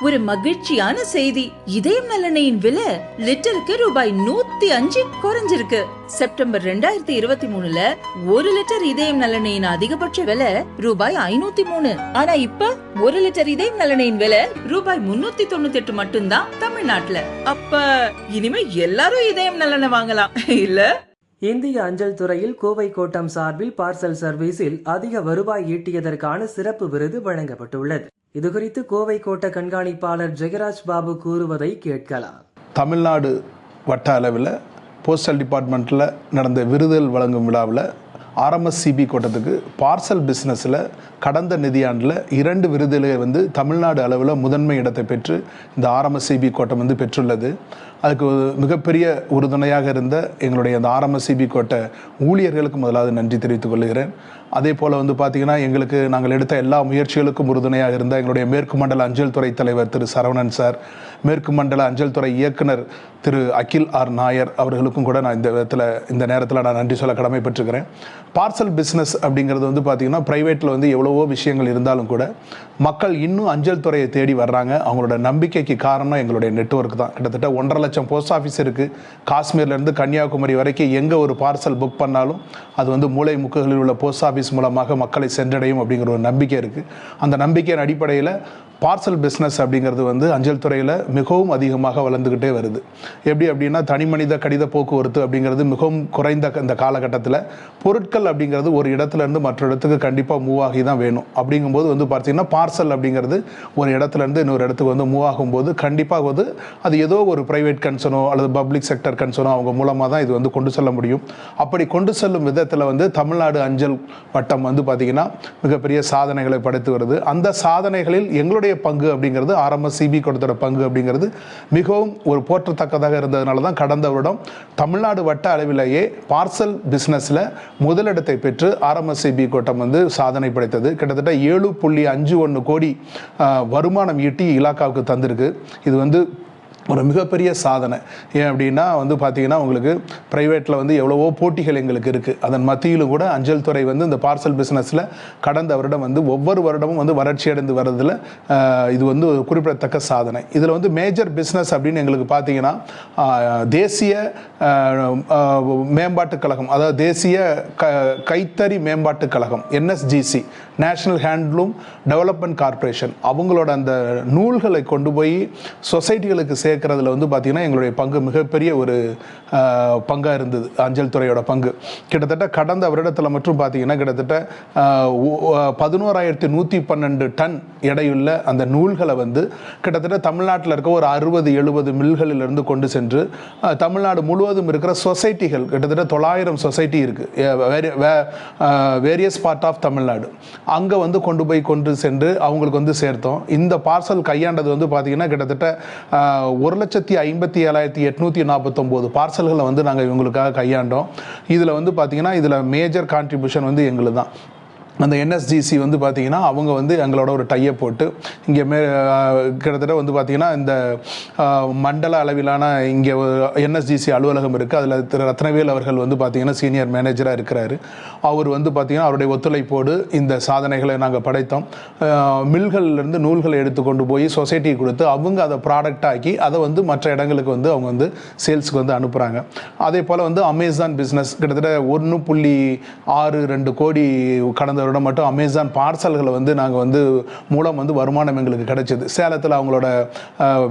ஒரு மகிழ்ச்சியான செய்தி. இதயம் நல்லெண்ணெயின் விலை லிட்டருக்கு ரூபாய் 105 குறைஞ்சிருக்கு. செப்டம்பர் 2023ல 1 லிட்டர் இதயம் நல்லெண்ணெயின் அதிகபட்ச விலை ரூபாய் 503. ஆனா இப்ப 1 லிட்டர் இதயம் நல்லெண்ணெயின் விலை ரூபாய் 398 மட்டும்தான் தமிழ்நாட்டுல. அப்ப இனிமே எல்லாரும் இதயம் நல்லெண்ணெய் வாங்கலாம் இல்ல? இந்திய அஞ்சல் துறையில் கோவை கோட்டம் சார்பில் பார்சல் சர்வீஸில் அதிக வருவாய் ஈட்டியதற்கான சிறப்பு விருது வழங்கப்பட்டுள்ளது. இதுகுறித்து கோவை கோட்ட கண்காணிப்பாளர் ஜெயராஜ் பாபு கூறுவதை கேட்கலாம். தமிழ்நாடு வட்ட அளவில் போஸ்டல் டிபார்ட்மெண்ட்டில் நடந்த விருதுகள் வழங்கும் விழாவில் ஆர்எம்எஸ்சிபி கோட்டத்துக்கு பார்சல் பிஸ்னஸில் கடந்த நிதியாண்டில் 2 விருதுகளை தமிழ்நாடு அளவில் முதன்மை இடத்தை பெற்று இந்த ஆர்எம்எஸ்சிபி கோட்டம் பெற்றுள்ளது. அதுக்கு மிகப்பெரிய உறுதுணையாக இருந்த எங்களுடைய அந்த ஆர்எம்எஸ்சிபி கோட்ட ஊழியர்களுக்கு முதலாவது நன்றி தெரிவித்துக் கொள்கிறேன். அதே போல் பார்த்திங்கன்னா எங்களுக்கு நாங்கள் எடுத்த எல்லா முயற்சிகளுக்கும் உறுதுணையாக இருந்த எங்களுடைய மேற்கு மண்டல அஞ்சல் துறை தலைவர் திரு சரவணன் சார், மேற்கு மண்டல அஞ்சல் துறை இயக்குனர் திரு அகில் ஆர் நாயர் அவர்களுக்கும் கூட நான் இந்த நேரத்தில் நான் நன்றி சொல்ல கடமைப்பட்டிருக்கிறேன். பார்சல் பிஸ்னஸ் அப்படிங்கிறது பார்த்திங்கன்னா ப்ரைவேட்டில் எவ்வளவோ விஷயங்கள் இருந்தாலும் கூட மக்கள் இன்னும் அஞ்சல் துறையை தேடி வர்றாங்க. அவங்களோட நம்பிக்கைக்கு காரணம் எங்களுடைய நெட்வொர்க் தான். கிட்டத்தட்ட 1.5 லட்சம் போஸ்ட் ஆஃபீஸ் இருக்குது. காஷ்மீர்லேருந்து கன்னியாகுமரி வரைக்கும் எங்கே ஒரு பார்சல் புக் பண்ணாலும் அது மூலை முக்குகளில் உள்ள போஸ்ட் ஆஃபீஸ் மூலமாக மக்களை சென்றடையும் அப்படிங்கிற ஒரு நம்பிக்கை இருக்குது. அந்த நம்பிக்கையின் அடிப்படையில் பார்சல் பிஸ்னஸ் அப்படிங்கிறது அஞ்சல் துறையில் மிகவும் அதிகமாக வளர்ந்துக்கிட்டே வருது. எப்படி அப்படின்னா தனிமனித கடித போக்குவரத்து அப்படிங்கிறது மிகவும் குறைந்த இந்த காலகட்டத்தில் பொருட்கள் அப்படிங்கிறது ஒரு இடத்துலேருந்து மற்ற இடத்துக்கு கண்டிப்பாக மூவ் ஆகி தான் வேணும். அப்படிங்கும்போது பார்த்தீங்கன்னா பார்சல் அப்படிங்கிறது ஒரு இடத்துலேருந்து இன்னொரு இடத்துக்கு மூவ் ஆகும்போது கண்டிப்பாக அது ஏதோ ஒரு ப்ரைவேட் கன்சர்னோ அல்லது பப்ளிக் செக்டர் கன்சர்னோ அவங்க மூலமாக தான் இது கொண்டு செல்ல முடியும். அப்படி கொண்டு செல்லும் விதத்தில் தமிழ்நாடு அஞ்சல் வட்டம் பார்த்திங்கன்னா மிகப்பெரிய சாதனைகளை படைத்து வருது. அந்த சாதனைகளில் எங்களுடைய பங்கு அப்படிங்கிறது ஆர்எம்எஸ்சிபி கொடுத்த பங்கு அப்படிங்கிறது மிகவும் ஒரு போற்றத்தக்கதாக இருந்ததுனால தான் கடந்த வருடம் தமிழ்நாடு வட்ட அளவிலேயே பார்சல் பிஸ்னஸில் முதலிடத்தை பெற்று ஆர்எம்எஸ்சிபி கோட்டம் சாதனை படைத்தது. கிட்டத்தட்ட 7.51 கோடி வருமானம் ஈட்டி இலாக்காவுக்கு தந்திருக்கு. இது ஒரு மிகப்பெரிய சாதனை. ஏன் அப்படின்னா பார்த்தீங்கன்னா உங்களுக்கு ப்ரைவேட்டில் எவ்வளவோ போட்டிகள் எங்களுக்கு இருக்குது. அதன் மத்தியிலும் கூட அஞ்சல் துறை இந்த பார்சல் பிஸ்னஸில் கடந்த வருடம் ஒவ்வொரு வருடமும் வறட்சி அடைந்து வர்றதில் இது ஒரு குறிப்பிடத்தக்க சாதனை. இதில் மேஜர் பிஸ்னஸ் அப்படின்னு எங்களுக்கு பார்த்தீங்கன்னா தேசிய மேம்பாட்டுக் கழகம், அதாவது தேசிய கைத்தறி மேம்பாட்டுக் கழகம் NSGC, national handloom development corporation, அவங்களோட அந்த நூல்களை கொண்டு போய் சொசைட்டிகளுக்கு சேர்க்கறதுல பார்த்தீங்கன்னா எங்களுடைய பங்கு மிகப்பெரிய ஒரு பங்காக இருந்தது. அஞ்சல் துறையோட பங்கு கிட்டத்தட்ட கடந்த வருடத்தில் மட்டும் பார்த்தீங்கன்னா கிட்டத்தட்ட 11,112 டன் எடையுள்ள அந்த நூல்களை கிட்டத்தட்ட தமிழ்நாட்டில் இருக்க ஒரு 60-70 மில்களிலிருந்து கொண்டு சென்று தமிழ்நாடு முழுவதும் இருக்கிற சொசைட்டிகள் கிட்டத்தட்ட 900 சொசைட்டி இருக்குது வேரியஸ் பார்ட் ஆஃப் தமிழ்நாடு, அங்கே கொண்டு சென்று அவங்களுக்கு சேர்த்தோம். இந்த பார்சல் கையாண்டது பார்த்தீங்கன்னா கிட்டத்தட்ட 1,57,849 பார்சல்களை நாங்கள் இவங்களுக்காக கையாண்டோம். இதில் பார்த்தீங்கன்னா இதில் மேஜர் கான்ட்ரிபியூஷன் எங்களுக்கு தான். அந்த NSGC பார்த்தீங்கன்னா அவங்க எங்களோட ஒரு டையை போட்டு இங்கே கிட்டத்தட்ட பார்த்தீங்கன்னா இந்த மண்டல அளவிலான இங்கே NSGC அலுவலகம் இருக்குது. அதில் திரு ரத்னவேல் அவர்கள் பார்த்தீங்கன்னா சீனியர் மேனேஜராக இருக்கிறாரு. அவர் பார்த்தீங்கன்னா அவருடைய ஒத்துழைப்போடு இந்த சாதனைகளை நாங்கள் படைத்தோம். மில்கள்லேருந்து நூல்களை எடுத்து கொண்டு போய் சொசைட்டிக்கு கொடுத்து அவங்க அதை ப்ராடக்ட் ஆக்கி அதை மற்ற இடங்களுக்கு அவங்க சேல்ஸுக்கு அனுப்புகிறாங்க. அதே போல் அமேசான் பிஸ்னஸ் கிட்டத்தட்ட 1.62 கோடி கடந்த மட்டும் அமேசான் பார்சல்களை நாங்கள் மூலம் வருமானம் எங்களுக்கு கிடைச்சது. சேலத்தில் அவங்களோட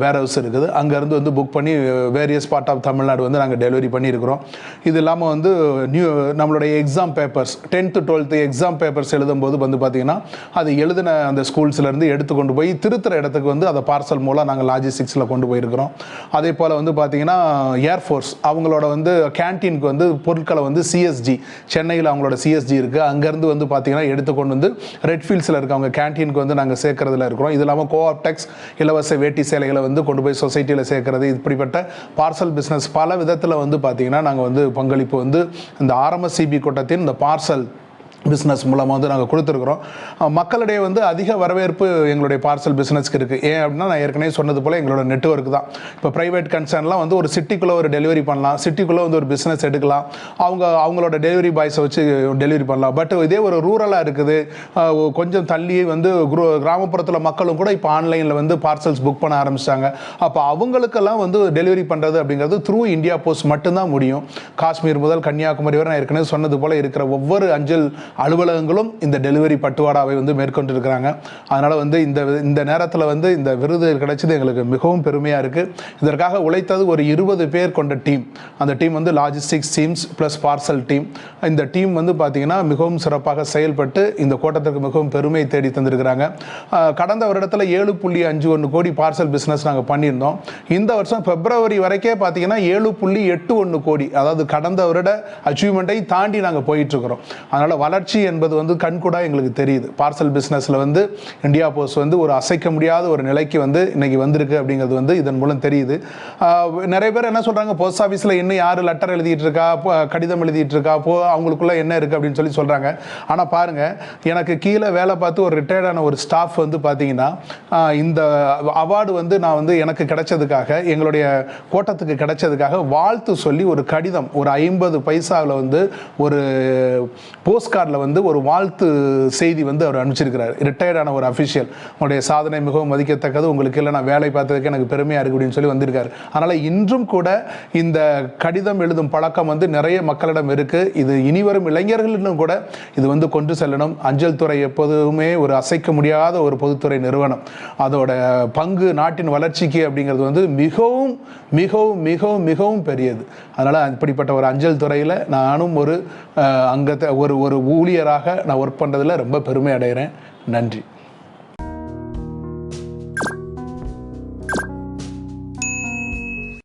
வேர் ஹவுஸ் இருக்குது, அங்கேருந்து புக் பண்ணி வேரியஸ் பார்ட் ஆஃப் தமிழ்நாடு நாங்கள் டெலிவரி பண்ணியிருக்கிறோம். இது இல்லாமல் நம்மளுடைய exam papers 10th 12th exam papers எழுதும்போது பார்த்தீங்கன்னா அது எழுதின அந்த ஸ்கூல்ஸ்லேருந்து எடுத்து கொண்டு போய் திருத்துற இடத்துக்கு அதை பார்சல் மூலம் நாங்கள் லாஜிஸ்டிக்ஸில் கொண்டு போயிருக்கிறோம். அதே போல் பார்த்தீங்கன்னா ஏர்ஃபோர்ஸ் அவங்களோட கேன்டீனுக்கு பொருட்களை CSG சென்னையில் அவங்களோட CSG இருக்குது, அங்கேருந்து பார்த்தீங்கன்னா எடுத்துக்கொண்டு ரெட்ஃபீல்ட்ஸில் இருக்கவங்க கேன்டீனுக்கு நாங்கள் சேர்க்கறதுல இருக்கிறோம். இது இல்லாமல் கோஆப்டெக்ஸ் இலவச வேட்டி சேலைகளை கொண்டு போய் சொசைட்டியில் சேர்க்கறது, இப்படிப்பட்ட பார்சல் பிஸ்னஸ் பல விதத்தில் பார்த்தீங்கன்னா நாங்கள் பங்களிப்பு இந்த ஆர்எம்எஸ்சிபி கூட்டத்தின் இந்த பார்சல் பிஸ்னஸ் மூலமாக வந்து நாங்கள் கொடுத்துருக்குறோம். மக்களிடையே வந்து அதிக வரவேற்பு எங்களுடைய பார்சல் பிஸ்னஸ்க்கு இருக்குது. ஏன் அப்படின்னா, நான் ஏற்கனவே சொன்னது போல் எங்களோட நெட்வொர்க் தான். இப்போ ப்ரைவேட் கன்சர்ன்லாம் வந்து ஒரு சிட்டிக்குள்ளே ஒரு டெலிவரி பண்ணலாம், சிட்டிக்குள்ளே வந்து ஒரு பிஸ்னஸ் எடுக்கலாம், அவங்களோட டெலிவரி பாய்ஸை வச்சு டெலிவரி பண்ணலாம். பட் இதே ஒரு ரூரலாக இருக்குது, கொஞ்சம் தள்ளி வந்து கிராமப்புறத்தில் மக்களும் கூட இப்போ ஆன்லைனில் வந்து பார்சல்ஸ் புக் பண்ண ஆரம்பிச்சிட்டாங்க. அப்போ அவங்களுக்கெல்லாம் வந்து டெலிவரி பண்ணுறது அப்படிங்கிறது த்ரூ இந்தியா போஸ்ட் மட்டும்தான் முடியும். காஷ்மீர் முதல் கன்னியாகுமரி வரை நான் ஏற்கனவே சொன்னது போல் இருக்கிற ஒவ்வொரு அஞ்சல் அலுவலகங்களும் இந்த டெலிவரி பட்டுவாடாவை வந்து மேற்கொண்டிருக்கிறாங்க. அதனால் வந்து இந்த நேரத்தில் வந்து இந்த விருது கிடைச்சது எங்களுக்கு மிகவும் பெருமையாக இருக்குது. இதற்காக உழைத்தது ஒரு 20 பேர் கொண்ட டீம். அந்த டீம் வந்து logistics teams plus parcel team. இந்த டீம் வந்து பார்த்திங்கன்னா மிகவும் சிறப்பாக செயல்பட்டு இந்த கோட்டத்திற்கு மிகவும் பெருமை தேடி தந்திருக்கிறாங்க. கடந்த வருடத்தில் 7.51 கோடி பார்சல் பிஸ்னஸ் நாங்கள் பண்ணியிருந்தோம். இந்த வருஷம் பிப்ரவரி வரைக்கே பார்த்திங்கன்னா 7.81 கோடி, அதாவது கடந்த வருட அச்சீவ்மெண்ட்டை தாண்டி நாங்கள் போயிட்டுருக்கிறோம். அதனால் வளர்ச்சி என்பது வந்து கண்கூடா எங்களுக்கு தெரியுது. பார்சல் பிஸ்னஸில் வந்து இந்தியா போஸ்ட் வந்து ஒரு அசைக்க முடியாத ஒரு நிலைக்கு வந்து இன்னைக்கு வந்திருக்கு அப்படிங்கிறது வந்து இதன் மூலம் தெரியுது. நிறைய பேர் என்ன சொல்கிறாங்க, போஸ்ட் ஆஃபீஸில் இன்னும் யார் லெட்டர் எழுதிட்டு இருக்கா, கடிதம் எழுதிட்டு இருக்கா, அவங்களுக்குள்ள என்ன இருக்குது அப்படின்னு சொல்லி சொல்கிறாங்க. ஆனால் பாருங்கள், எனக்கு கீழே வேலை பார்த்து ஒரு ரிட்டையர்டான ஒரு ஸ்டாஃப் வந்து பார்த்தீங்கன்னா, இந்த அவார்டு வந்து நான் வந்து எனக்கு கிடைச்சதுக்காக, எங்களுடைய கோட்டத்துக்கு கிடைச்சதுக்காக வாழ்த்து சொல்லி ஒரு கடிதம் ஒரு 50 பைசாவில் வந்து ஒரு போஸ்ட் கார்டில் வந்து ஒரு வாழ்த்து செய்தி வந்து அவர் அனுப்பிச்சிருக்கிறார். ரிட்டையர்டான ஒரு அஃபிஷியல். உங்களுடைய சாதனை மிகவும் மதிக்கத்தக்கது, உங்களுக்கு இல்லை நான் வேலை பார்த்ததுக்கு எனக்கு பெருமையாக இருக்குது அப்படின்னு சொல்லி வந்திருக்காரு. அதனால் இன்றும் கூட இந்த கடிதம் எழுதும் பழக்கம் வந்து நிறைய மக்களிடம் இருக்குது. இது இனிவரும் இளைஞர்களிடம் கூட இது வந்து கொண்டு செல்லணும். அஞ்சல் துறை எப்போதுமே ஒரு அசைக்க முடியாத ஒரு பொதுத்துறை நிறுவனம். அதோட பங்கு நாட்டின் வளர்ச்சிக்கு அப்படிங்கிறது வந்து மிகவும் மிகவும் மிகவும் மிகவும் பெரியது. அதனால் இப்படிப்பட்ட ஒரு அஞ்சல் துறையில் நானும் ஒரு அங்கத்தை ஒரு ஊழியராக நான் ஒர்க் பண்ணுறதுல ரொம்ப பெருமை அடைகிறேன். நன்றி.